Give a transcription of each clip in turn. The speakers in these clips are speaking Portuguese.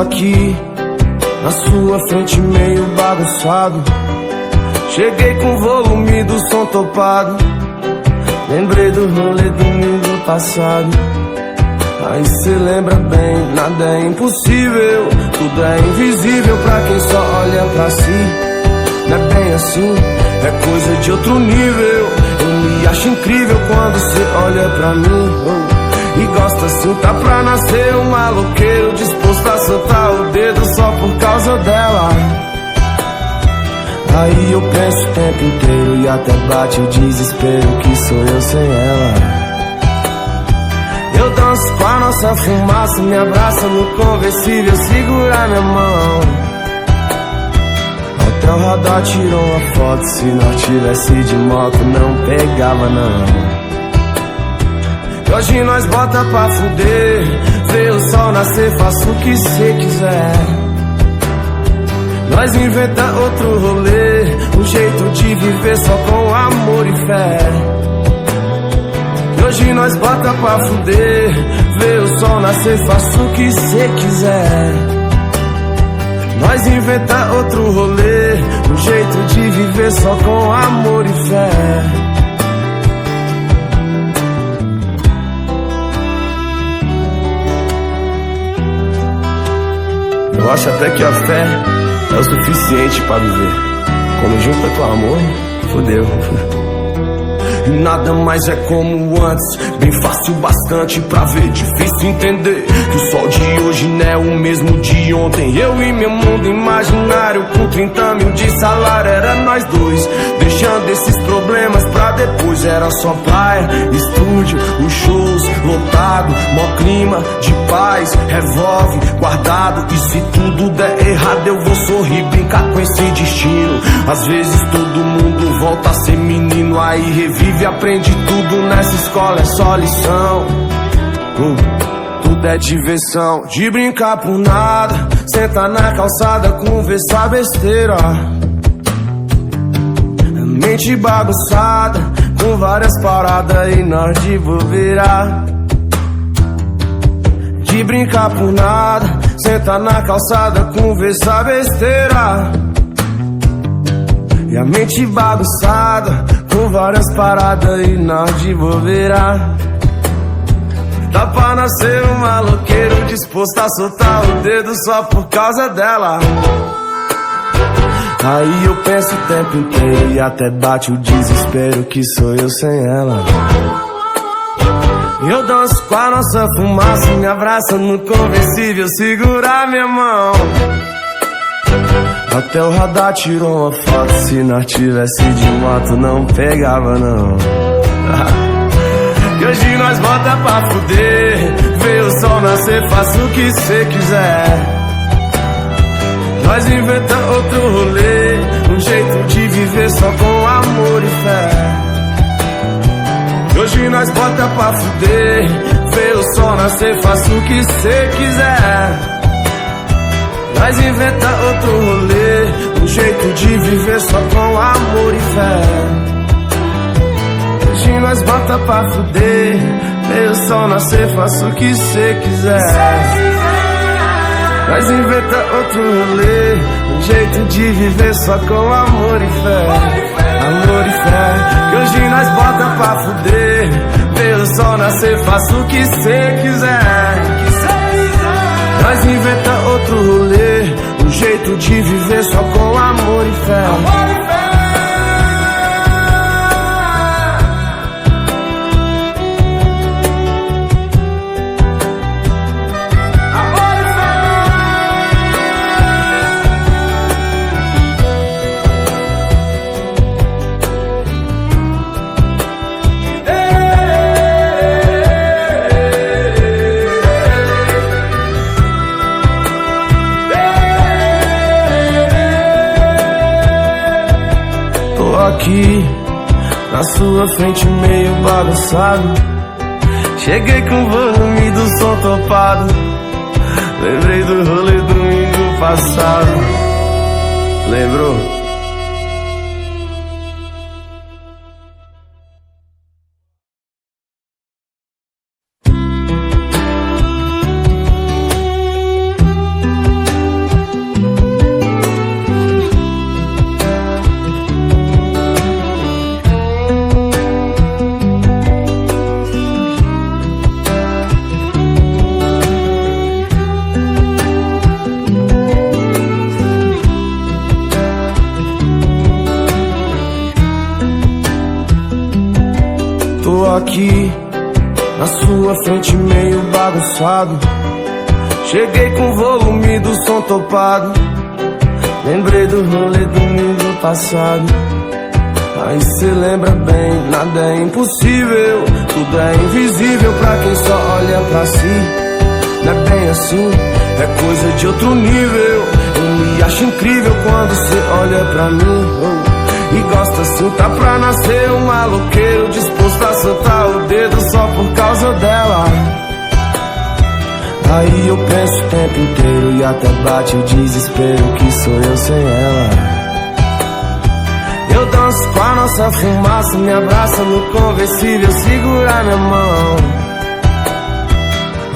aqui na sua frente meio bagunçado. Cheguei com o volume do som topado. Lembrei do rolê domingo passado. Aí cê lembra bem, nada é impossível, tudo é invisível pra quem só olha pra si. Não é bem assim, é coisa de outro nível. Eu me acho incrível quando cê olha pra mim, e gosta assim, tá pra nascer um maloqueiro disposto a soltar o dedo só por causa dela. Aí eu penso o tempo inteiro e até bate o desespero que sou eu sem ela. Eu danço com a nossa fumaça, me abraça no conversível, segura minha mão. Até o radar tirou uma foto, se não tivesse de moto não pegava não. Hoje nós bota pra fuder, vê o sol nascer, faço o que cê quiser. Nós inventa outro rolê, um jeito de viver só com amor e fé. Hoje nós bota pra fuder, vê o sol nascer, faço o que cê quiser. Nós inventa outro rolê, um jeito de viver só com amor e fé. Eu acho até que a fé é o suficiente pra viver. Quando junta com amor, fodeu. E nada mais é como antes, bem fácil bastante pra ver, difícil entender que o sol de hoje não é o mesmo de ontem. Eu e meu mundo imaginário com 30 mil de salário, era nós dois, deixando esses problemas pra depois. Era só praia, estúdio, os shows lotado, mó clima de paz, revólver guardado. E se tudo der errado eu vou sorrir, brincar com esse destino. Às vezes todo mundo volta a ser menino, aí revive e aprende tudo nessa escola, é só lição. Tudo é diversão, de brincar por nada, sentar na calçada, conversar besteira. Mente bagunçada, com várias paradas e nós de bobeira. De brincar por nada, sentar na calçada, conversar besteira. E a mente bagunçada, com várias paradas e nós de bobeira. Dá pra nascer um maloqueiro disposto a soltar o dedo só por causa dela. Aí eu penso o tempo inteiro e até bate o desespero que sou eu sem ela. Eu danço com a nossa fumaça, me abraça no conversível, segura minha mão. Até o radar tirou uma foto, se nós tivesse de moto não pegava não. E hoje nós bota pra fuder, vê o sol nascer, faça o que cê quiser. Nós inventa outro rolê, um jeito de viver só com amor e fé. E hoje nós bota pra fuder, vê o sol nascer, faça o que cê quiser. Nós inventa outro rolê, um jeito de viver só com amor e fé. Hoje nós bota pra fuder, vê o sol nascer, faça o que cê quiser. Nós inventa outro rolê, um jeito de viver só com amor e fé. Amor e fé. Que hoje nós bota pra fuder, vê o sol nascer, faça o que cê quiser. Nós inventa outro rolê, um jeito de viver só com amor e fé. Amor e fé. Aqui na sua frente meio bagunçado. Cheguei com o volume do som topado. Lembrei do rolê domingo passado. Lembrou? aqui na sua frente meio bagunçado. Cheguei com o volume do som topado. Lembrei do rolê domingo passado. Aí cê lembra bem, nada é impossível, tudo é invisível pra quem só olha pra si. Não é bem assim, é coisa de outro nível. Eu me acho incrível quando cê olha pra mim, e gosta assim, tá pra nascer um maloqueiro disposto a soltar o dedo só por causa dela. Aí eu penso o tempo inteiro e até bate o desespero que sou eu sem ela. Eu danço com a nossa fumaça, me abraça no conversível, segura minha mão.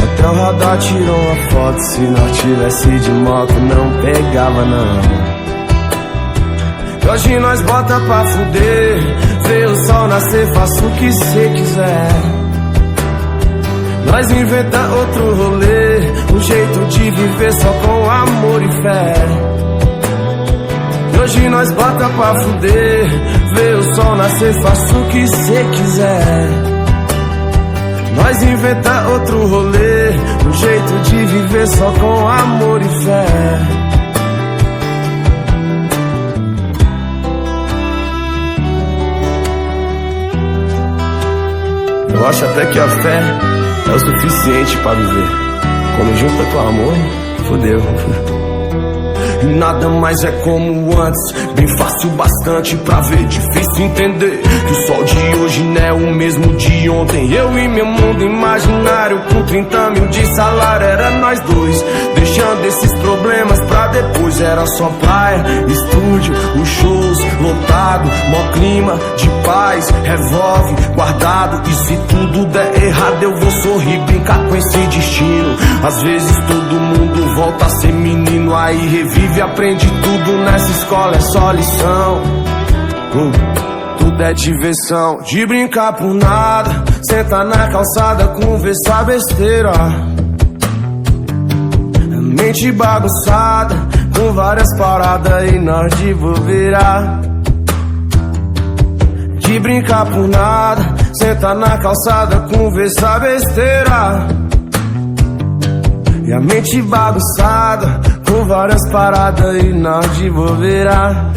Até o radar tirou uma foto, se nós tivesse de moto não pegava não. E hoje nós bota pra fuder, vê o sol nascer, faça o que cê quiser. Nós inventa outro rolê, um jeito de viver só com amor e fé. E hoje nós bota pra fuder, vê o sol nascer, faça o que cê quiser. Nós inventa outro rolê, um jeito de viver só com amor e fé. Eu acho até que a fé é o suficiente pra viver. Quando junta com amor, fodeu. Nada mais é como antes, bem fácil bastante pra ver. Difícil entender que o sol de hoje não é o mesmo de ontem. Eu e meu mundo imaginário com 30 mil de salário, era nós dois, deixando esses problemas pra depois. Era só praia, estúdio, os shows lotado, mó clima de paz, revólver guardado. E se tudo der errado eu vou sorrir, brincar com esse destino. Às vezes todo mundo volta a ser menino, aí revive, aprende tudo nessa escola, é só lição. Tudo é diversão, de brincar por nada, sentar na calçada, conversar besteira. Mente bagunçada, com várias paradas e nós de bobeira. De brincar por nada, sentar na calçada, conversar besteira. E a mente bagunçada, com várias paradas e nós de bobeira.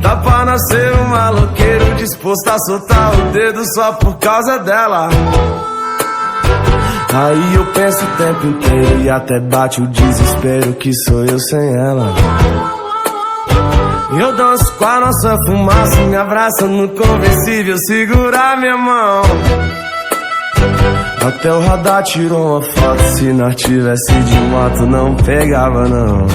Tá pra nascer um maloqueiro disposto a soltar o dedo só por causa dela. Aí eu penso o tempo inteiro e até bate o desespero que sou eu sem ela. Eu danço com a nossa fumaça, me abraça no conversível, segura minha mão. Até o radar tirou uma foto, se nós tivesse de moto não pegava não.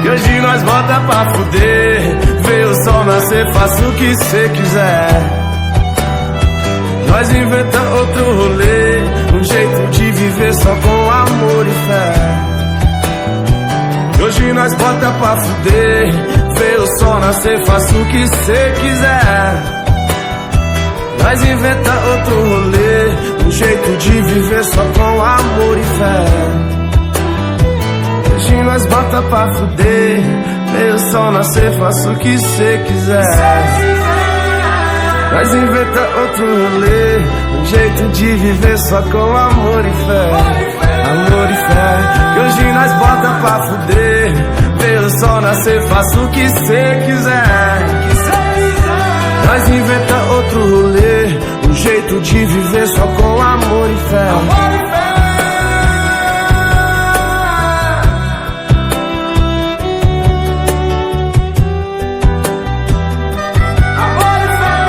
E hoje nós bota pra fuder, vê o sol nascer, faça o que cê quiser. Nós inventa outro rolê, um jeito de viver só com amor e fé. E hoje nós bota pra fuder, vê o sol nascer, faça o que cê quiser. Nós inventa outro rolê, um jeito de viver só com amor e fé. Hoje nós bota pra fuder, vê o sol nascer, faça o que cê quiser. Nós inventa outro rolê, um jeito de viver só com amor e fé. Amor e fé. E hoje nós bota pra fuder, vê o sol nascer, faça o que cê quiser. Nós inventa outro rolê, um jeito de viver só com amor e fé. Amor e fé. Amor e fé.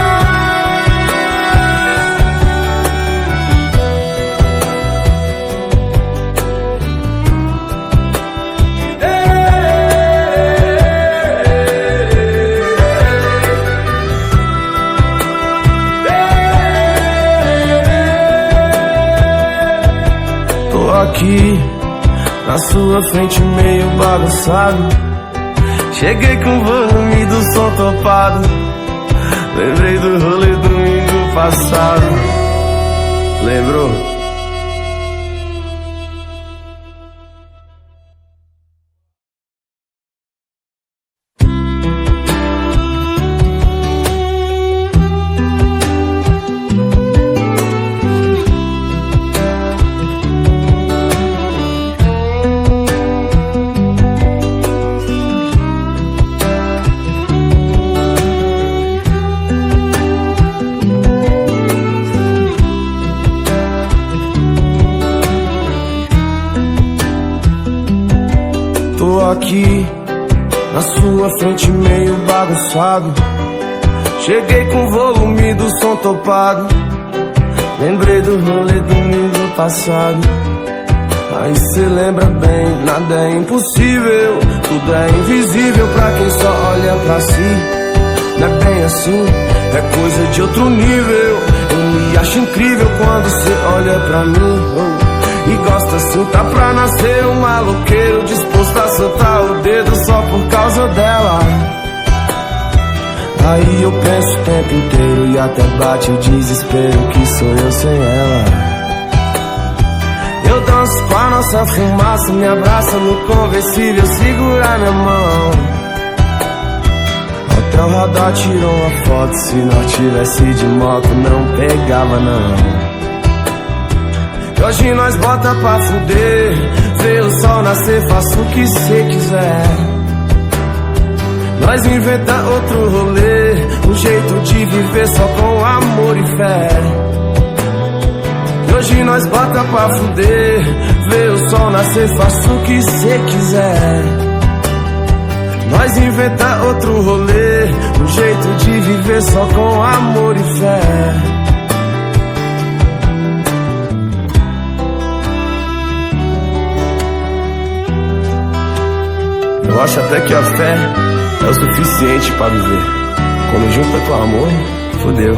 Aqui na sua frente meio bagunçado. Cheguei com o volume do som topado. Lembrei do rolê domingo passado. Lembrou? Tô aqui na sua frente meio bagunçado. Cheguei com o volume do som topado. Lembrei do rolê domingo passado. Aí cê lembra bem, nada é impossível, tudo é invisível pra quem só olha pra si. Não é bem assim, é coisa de outro nível. Eu me acho incrível quando cê olha pra mim, e gosta assim, tá pra nascer um maloqueiro disposto a soltar o dedo só por causa dela. Aí eu penso o tempo inteiro e até bate o desespero que sou eu sem ela. Eu danço com a nossa fumaça, me abraça no conversível, segura minha mão. Até o radar tirou uma foto, se nós tivesse de moto não pegava não. E hoje nós bota pra fuder, vê o sol nascer, faça o que cê quiser. Nós inventa outro rolê, um jeito de viver só com amor e fé. E hoje nós bota pra fuder, vê o sol nascer, faça o que cê quiser. Nós inventa outro rolê, um jeito de viver só com amor e fé. Eu acho até que a fé é o suficiente pra viver. Quando junta com amor, fodeu.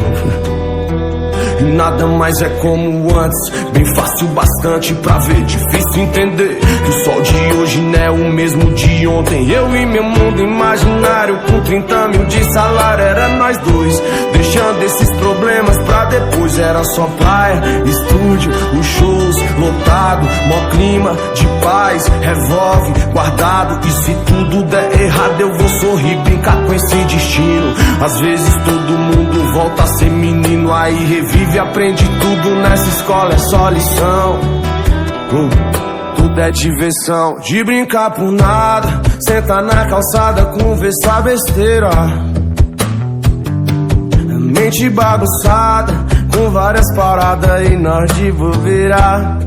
Nada mais é como antes, bem fácil bastante pra ver. Difícil entender que o sol de hoje não é o mesmo de ontem. Eu e meu mundo imaginário com 30 mil de salário, era nós dois, deixando esses problemas pra depois. Era só praia, estúdio, os shows lotado, mó clima de paz, revólver guardado. E se tudo der errado eu vou sorrir, brincar com esse destino. Às vezes todo mundo volta a ser menino, aí revive, aprende tudo nessa escola, é só lição. Tudo é diversão, de brincar por nada, sentar na calçada, conversar besteira. Mente bagunçada, com várias paradas e nós de bobeira.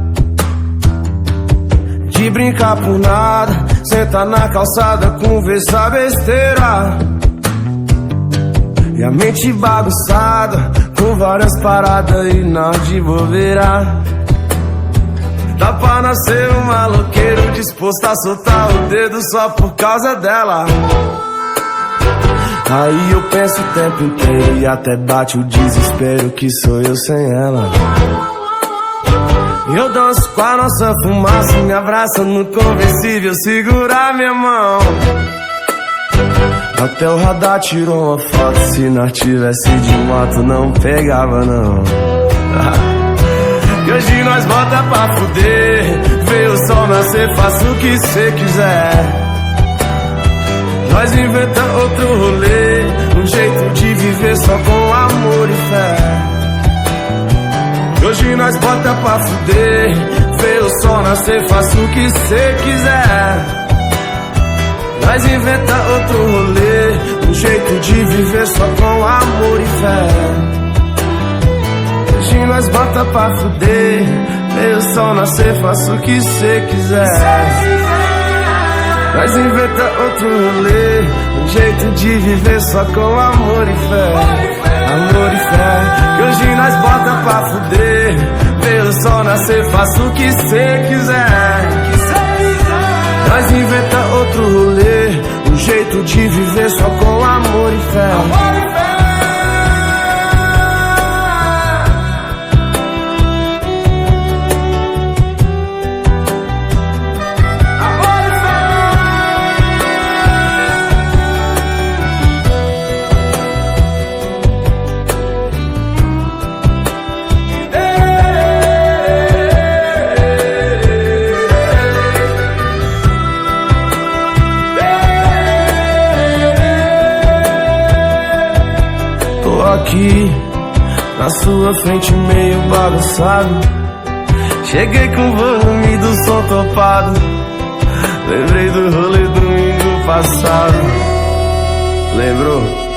De brincar por nada, sentar na calçada, conversar besteira. E a mente bagunçada, com várias paradas e nós de bobeira. Dá pra nascer um maloqueiro disposto a soltar o dedo só por causa dela. Aí eu penso o tempo inteiro e até bate o desespero que sou eu sem ela. Eu danço com a nossa fumaça, me abraça no conversível, segura minha mão. Até o radar tirou uma foto, se nós tivesse de moto não pegava não. E hoje nós bota pra fuder, vê o sol nascer, faça o que cê quiser. Nós inventa outro rolê, um jeito de viver só com amor e fé. E hoje nós bota pra fuder, vê o sol nascer, faça o que cê quiser. Nós inventa outro rolê, um jeito de viver só com amor e fé. Hoje nós bota pra fuder, vê o sol nascer, faça o que cê quiser. Nós inventa outro rolê, um jeito de viver só com amor e fé. Amor e fé. E hoje nós bota pra fuder, vê o sol nascer, faça o que cê quiser. Nós inventa outro rolê, um jeito de viver só com amor e fé. Amor e fé. Aqui na sua frente meio bagunçado. Cheguei com o volume do som topado. Lembrei do rolê domingo passado. Lembrou?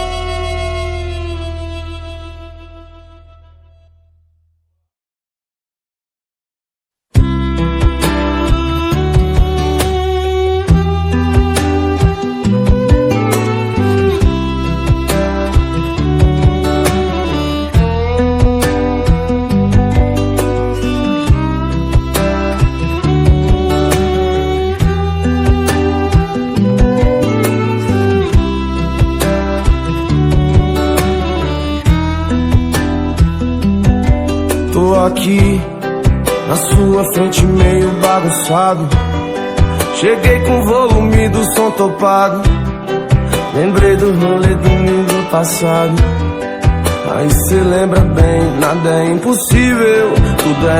aqui na sua frente meio bagunçado. Cheguei com o volume do som topado. Lembrei do rolê domingo passado. Aí cê lembra bem, nada é impossível, tudo é